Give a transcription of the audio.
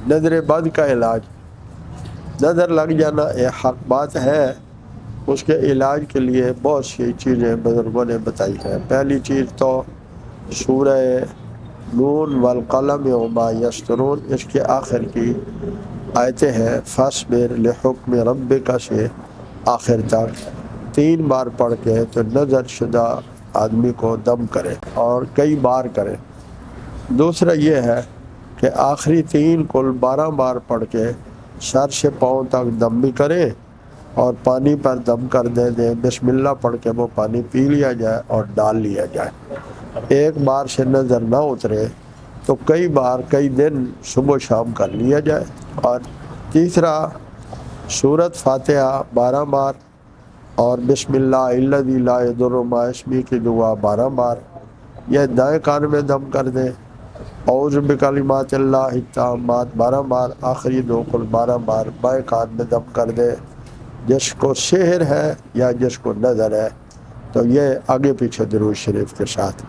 نظر بد کا علاج، نظر لگ جانا یہ حق بات ہے، اس کے علاج کے لیے بہت سی چیزیں بزرگوں نے بتائی ہیں۔ پہلی چیز تو سورہ نون والقلم وما یسطرون، اس کے آخر کی آیتیں ہیں فاصبر لحکم ربک سے آخر تک 3 بار پڑھ کے تو نظر شدہ آدمی کو دم کرے اور کئی بار کرے۔ دوسرا یہ ہے کہ آخری 3 کل 12 بار پڑھ کے سر سے پاؤں تک دم بھی کرے اور پانی پر دم کر دے بسم اللہ پڑھ کے وہ پانی پی لیا جائے اور ڈال لیا جائے۔ ایک بار سے نظر نہ اترے تو کئی بار کئی دن صبح و شام کر لیا جائے۔ اور تیسرا سورۃ فاتحہ 12 بار اور بسم اللہ الذی لا یضر مع اسمہ کی دعا 12 بار، یہ دائیں کان میں دم کر دے، اعوذ بکلمات اللہ التامات 12 بار، آخری 2 کل 12 بار بائیں کان میں دم کر دے۔ جس کو سحر ہے یا جس کو نظر ہے تو یہ آگے پیچھے درود شریف کے ساتھ